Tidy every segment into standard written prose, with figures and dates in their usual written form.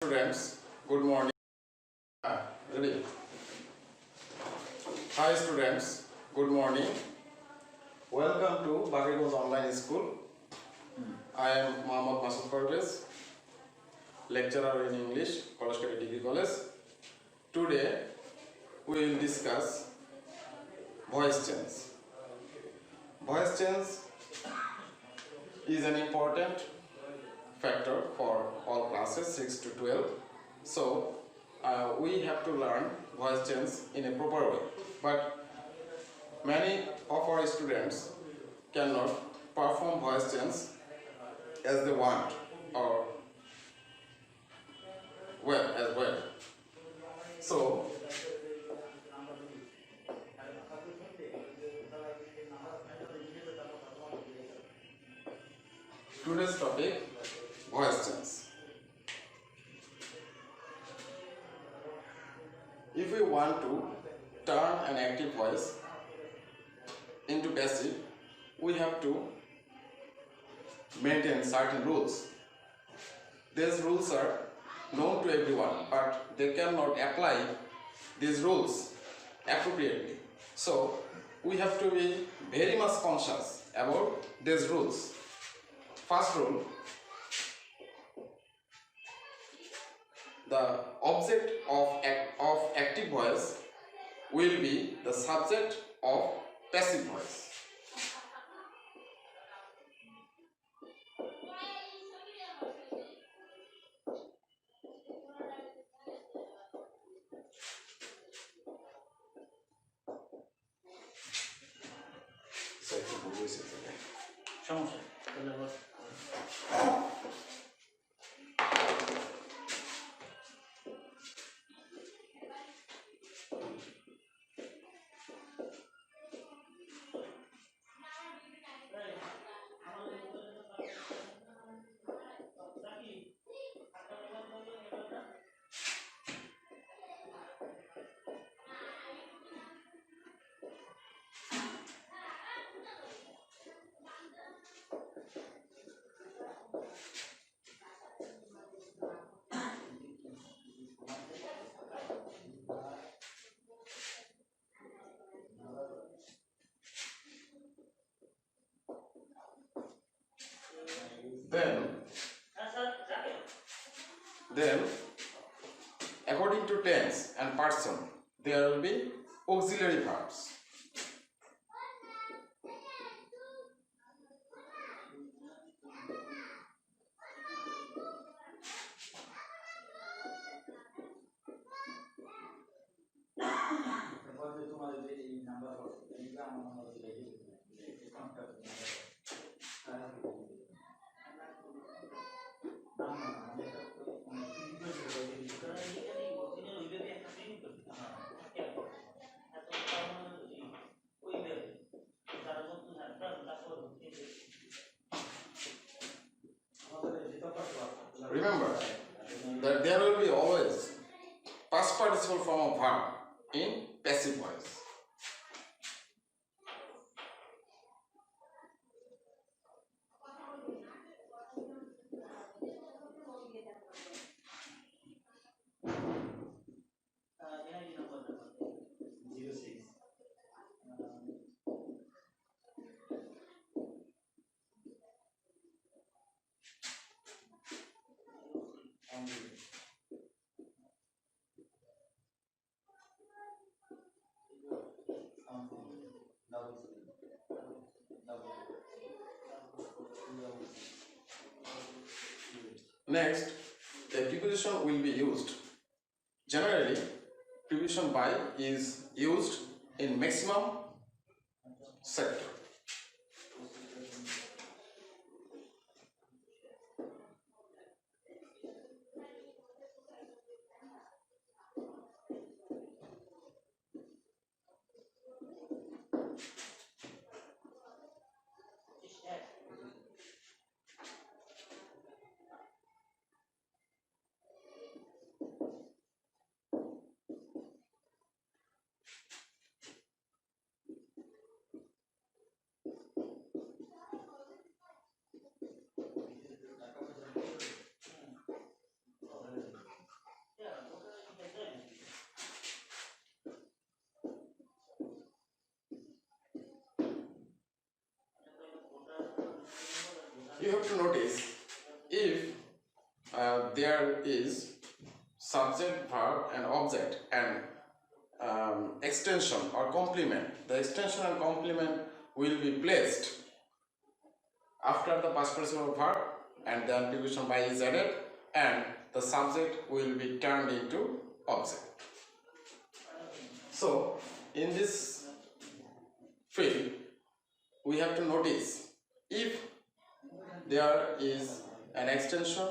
Students, good morning. Ready? Hi students, good morning. Welcome to Bagriganj Online School. I am Mohammad Masud Parvez, lecturer in English, Kolsok Degree College. Today we will discuss voice change. Voice change is an important factor for all classes 6 to 12. So we have to learn voice change in a proper way. But many of our students cannot perform voice change as they want or well. So today's topic, voice change. If we want to turn an active voice into passive, we have to maintain certain rules. These rules are known to everyone, but they cannot apply these rules appropriately. So we have to be very much conscious about these rules. First rule: the object of active voice will be the subject of passive voice. Then, according to tense and person, there will be auxiliary verbs. Remember that there will be always past participle form of verb in passive voice. Next, a preposition will be used. Generally, preposition by is used in maximum sector. there is subject, verb and object and extension or complement. The extension and complement will be placed after the past participle verb and then preposition by is added and the subject will be turned into object. So in this field we have to notice if there is an extension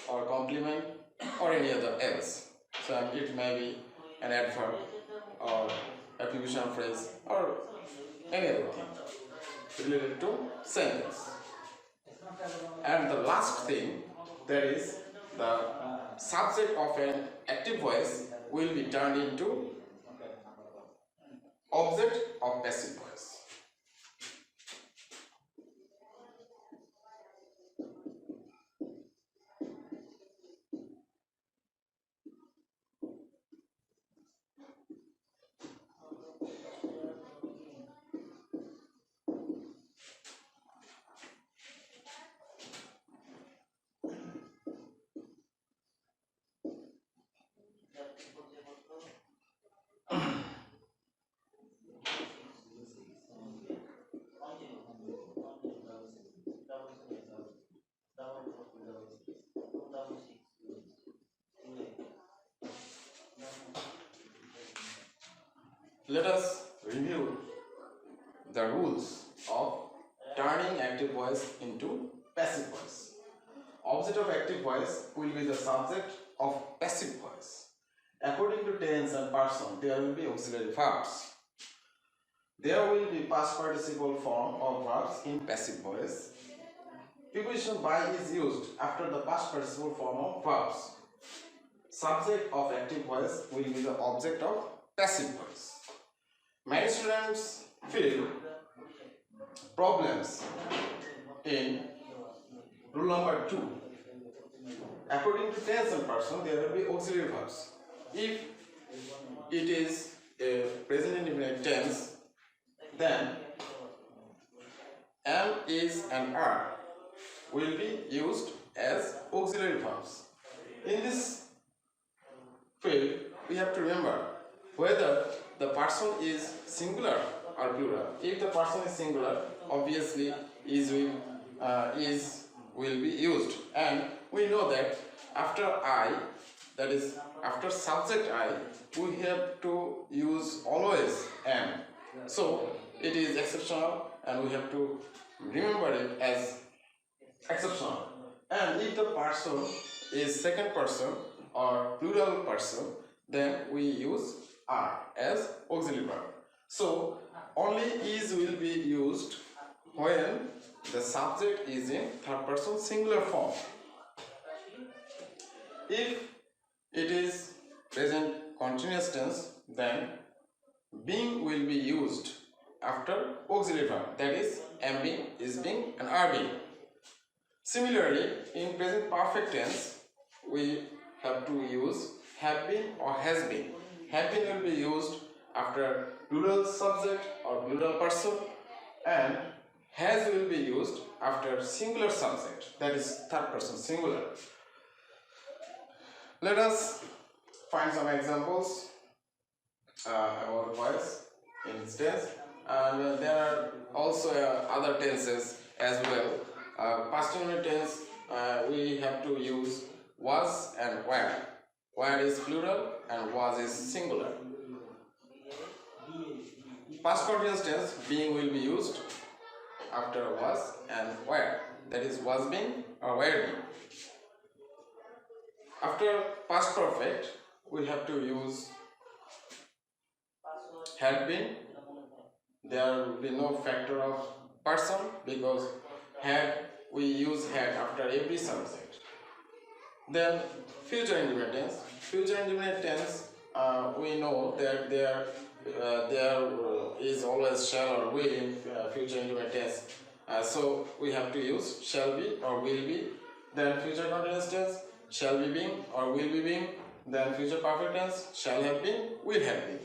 or complement or any other else. So it may be an adverb or a prepositional phrase or any other thing related to sentence. And the last thing, that is the subject of an active voice will be turned into object of passive voice. Let us review the rules of turning active voice into passive voice. Object of active voice will be the subject of passive voice. According to tense and person, there will be auxiliary verbs. There will be past participle form of verbs in passive voice. Preposition by is used after the past participle form of verbs. Subject of active voice will be the object of passive voice. Many students feel problems in rule number 2. According to tense and person, there will be auxiliary verbs. If it is a present indefinite tense, then am, is and are will be used as auxiliary verbs. In this field, we have to remember whether the person is singular or plural. If the person is singular, obviously is will be used, and we know that after I, that is after subject I, we have to use always am. So it is exceptional and we have to remember it as exceptional. And if the person is second person or plural person, then we use are as auxiliary verb. So only is will be used when the subject is in third person singular form. If it is present continuous tense, then being will be used after auxiliary verb, that is am being, is being and are being. Similarly, in present perfect tense, we have to use have been or has been. Have been will be used after plural subject or plural person, and has will be used after singular subject, that is third person singular. Let us find some examples about voice in this tense, and there are also other tenses as well. Past indefinite tense, we have to use was and were. Were is plural and was is singular. Past continuous tense, being will be used after was and were, that is was being or were being. After past perfect, we have to use had been. There will be no factor of person because had, we use had after every subject. Then future indefinite tense. Future indefinite tense, we know that there is always shall or will in future indefinite tense. So we have to use shall be or will be. Then future continuous tense, shall be being or will be being. Then future perfect tense, shall have been, will have been.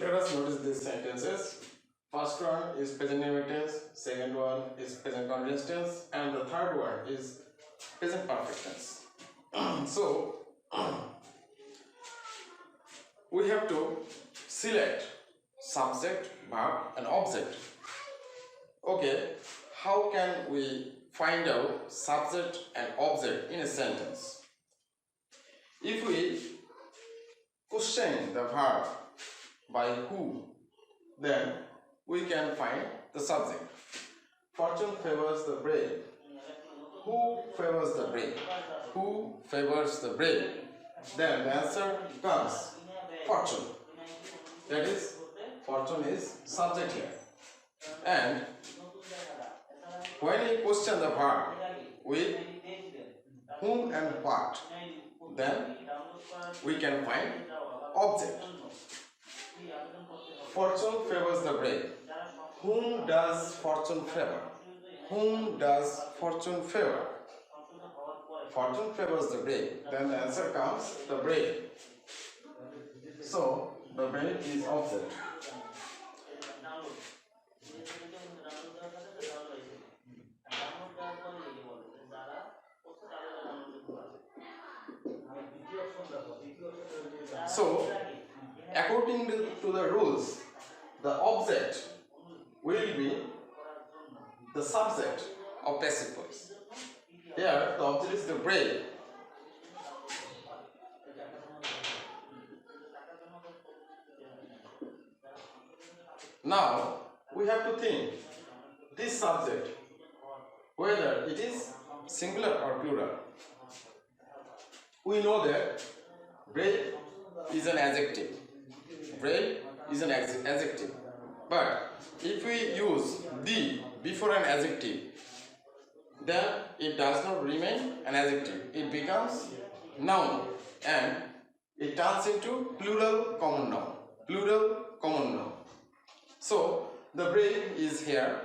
let us notice these sentences. First one is present indefinite tense, second one is present continuous tense, and the third one is present perfect tense. So we have to select subject, verb, and object. Okay, how can we find out subject and object in a sentence? If we question the verb by who, then we can find the subject. Fortune favors the brave. Who favors the brave? Who favors the brave? Then the answer comes fortune. That is, fortune is subject here. And when we question the verb with whom and what, then we can find object. Fortune favors the brave. Whom does fortune favor? Whom does fortune favor? Fortune favors the brave. Then the answer comes the brave. So the brave is object. So according to the rules, the object will be the subject of passive voice. Here the object is the brave. Now we have to think this subject whether it is singular or plural. We know that brave is an adjective. Brave is an adjective. But if we use the before an adjective, then it does not remain an adjective. It becomes noun and it turns into plural common noun. Plural common noun. So the brave is here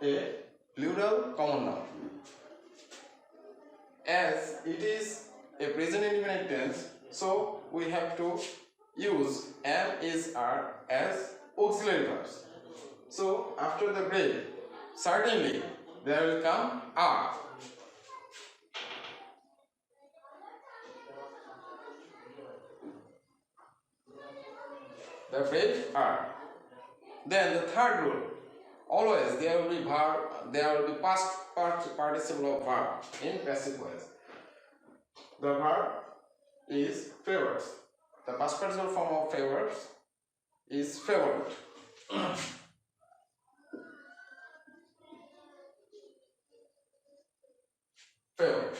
a plural common noun. As it is a present indefinite tense, so we have to use am, is, are as auxiliary verbs. So after the brave, certainly there will come are. The brave are. Then the third rule, always there will be verb, there will be past participle of verb in passive voice. The verb is favors. The past participle form of favors is favored. Favored.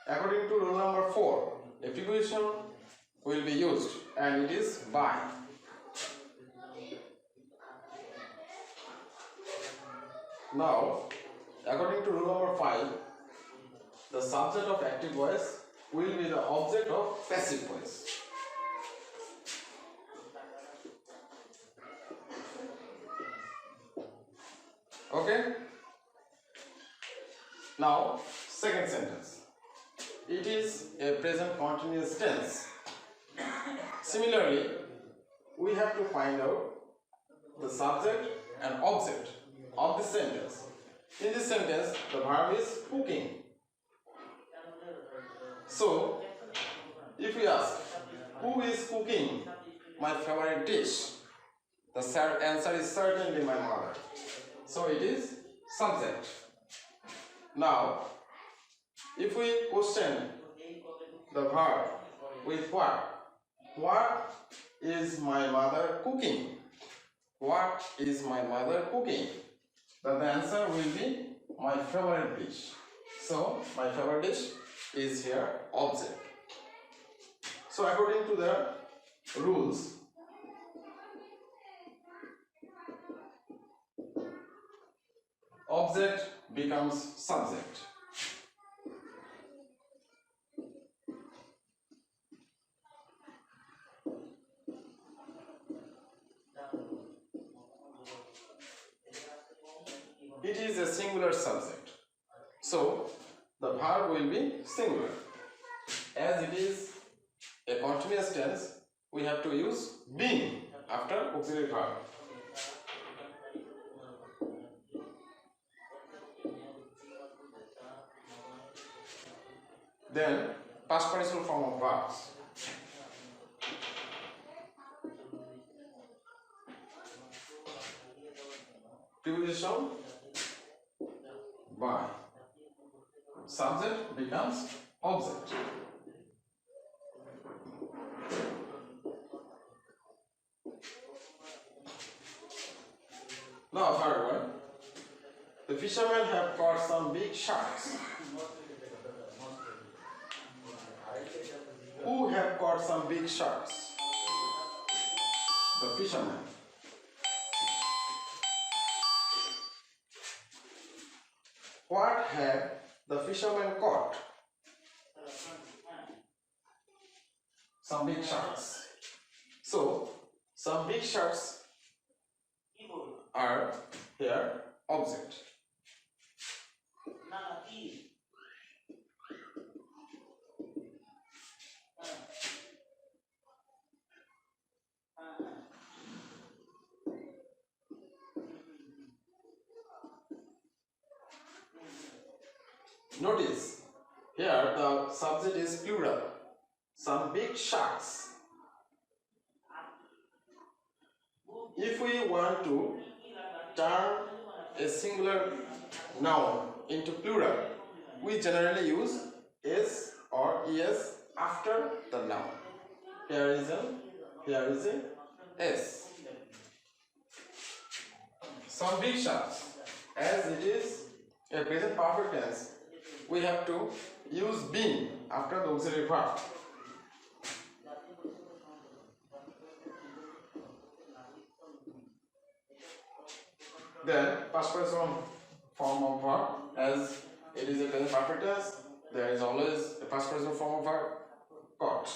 According to rule number 4, a preposition will be used and it is by. Now, according to rule number 5, the subject of active voice will be the object of passive voice. Okay? Now, second sentence. It is a present continuous tense. Similarly, we have to find out the subject and object of the sentence. In this sentence, the verb is cooking. So, if we ask, who is cooking my favorite dish? The answer is certainly my mother. So, it is subject. Now, if we question the verb with what is my mother cooking? What is my mother cooking? Then the answer will be my favorite dish. So, my favorite dish is here object. So, according to the rules, object becomes subject. It is a singular subject. So, the verb will be singular. As it is a continuous tense, we have to use being. after auxiliary verb. Then past participle form of verbs. Preposition by. Subject becomes object. Now third one. The fishermen have caught some big sharks. Who have caught some big sharks? The fishermen. What have the fishermen caught? Some big sharks. So, some big sharks are here object. Notice, here the subject is plural. Some big sharks. If we want to turn a singular noun into plural, we generally use s or es after the noun. Here is a s. Some big sharks. As it is a present perfect tense, we have to use been after the auxiliary verb. Then past participle form of verb, as it is a present perfect tense, there is always a past participle form of verb, caught.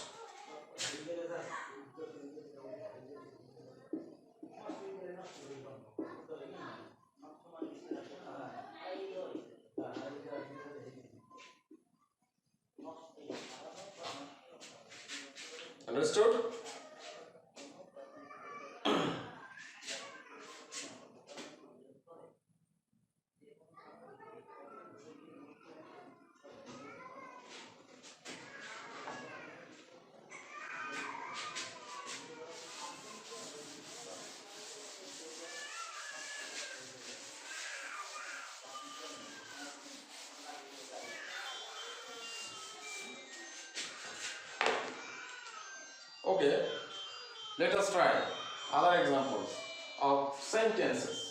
Understood? Okay, let us try other examples of sentences.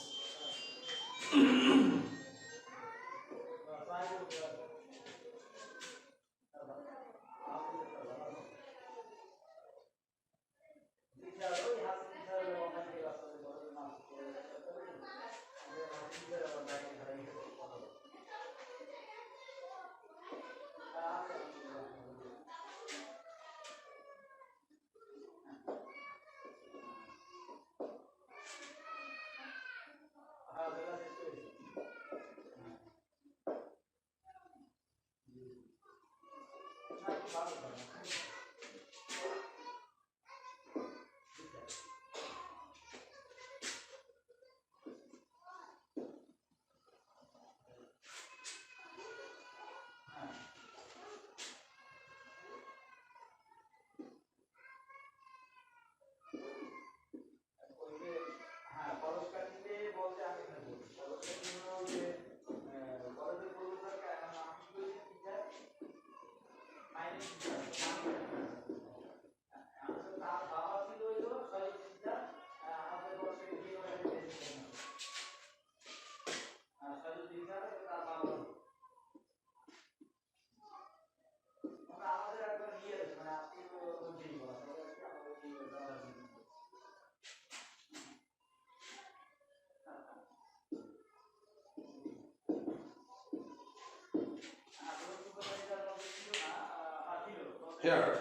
Here,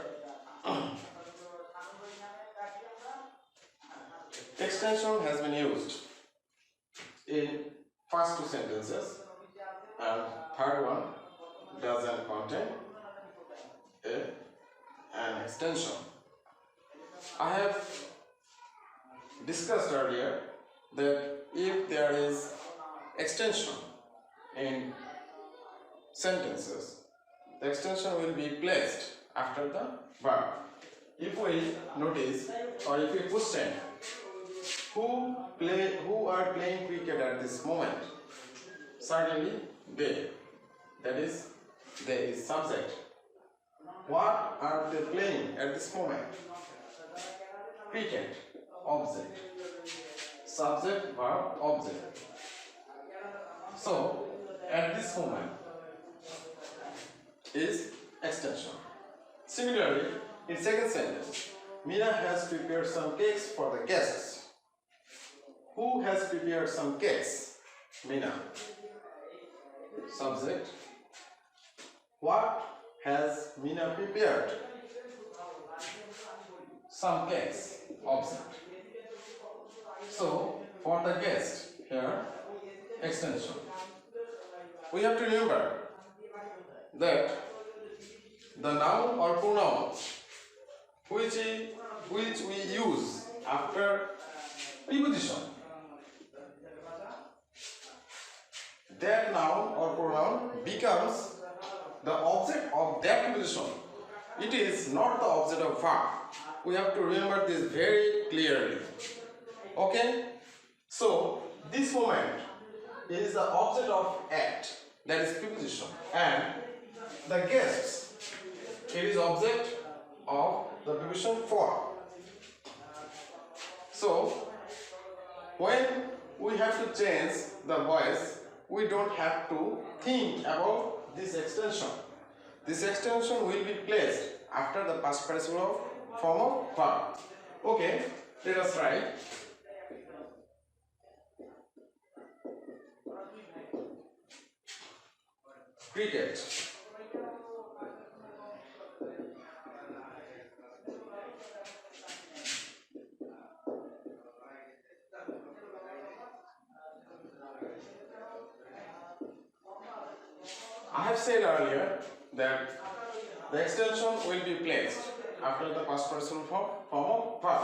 extension has been used in first two sentences, and third one doesn't contain an extension. I have discussed earlier that if there is extension in sentences, the extension will be placed after the verb. If we notice or if we question who are playing cricket at this moment, certainly they, that is there is subject. What are they playing at this moment? Cricket, object, subject, verb, object. So at this moment is extension. Similarly, in second sentence, Meena has prepared some cakes for the guests. Who has prepared some cakes? Meena. Subject. What has Meena prepared? Some cakes. Object. So, for the guest, here, extension. We have to remember that the noun or pronoun which we use after preposition, that noun or pronoun becomes the object of that preposition. It is not the object of verb. We have to remember this very clearly. Okay? So, this moment is the object of act, that is preposition, and the guests, it is object of the preposition for. So, when we have to change the voice, we don't have to think about this extension. This extension will be placed after the past participle form of verb. Okay, let us try. Cricket. I have said earlier that the extension will be placed after the past participle form of verb.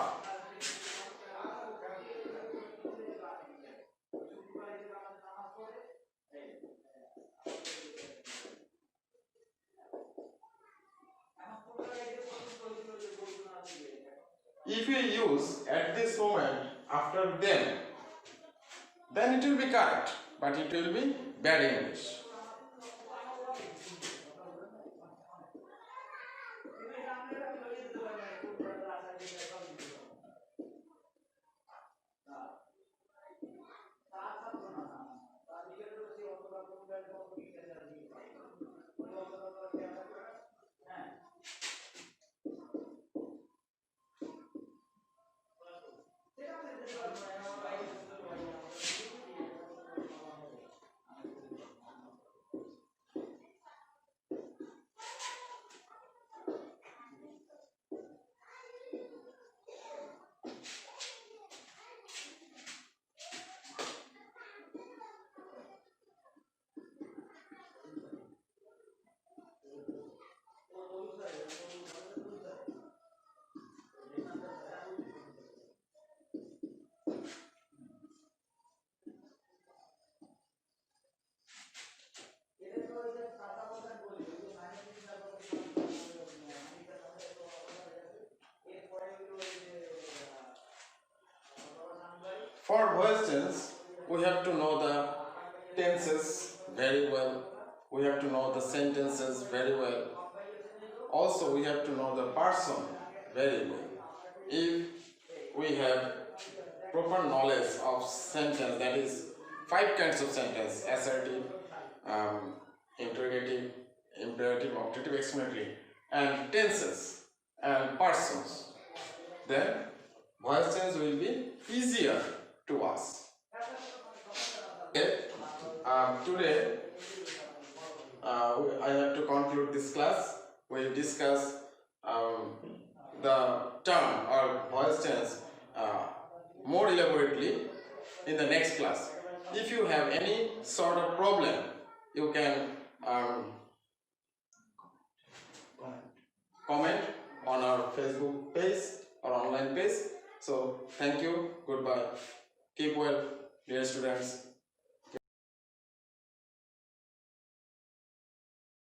If we use at this moment after them, then it will be correct, but it will be bad English. For voice tense, we have to know the tenses very well. We have to know the sentences very well. Also, we have to know the person very well. If we have proper knowledge of sentence, that is 5 kinds of sentence: assertive, interrogative, imperative, objective, explanatory, and tenses and persons, then voice tense will be easier to us. Okay. Today I have to conclude this class. We will discuss the term or voice tense more elaborately in the next class. If you have any sort of problem, you can comment on our Facebook page or online page, So thank you, goodbye, keep well, dear students.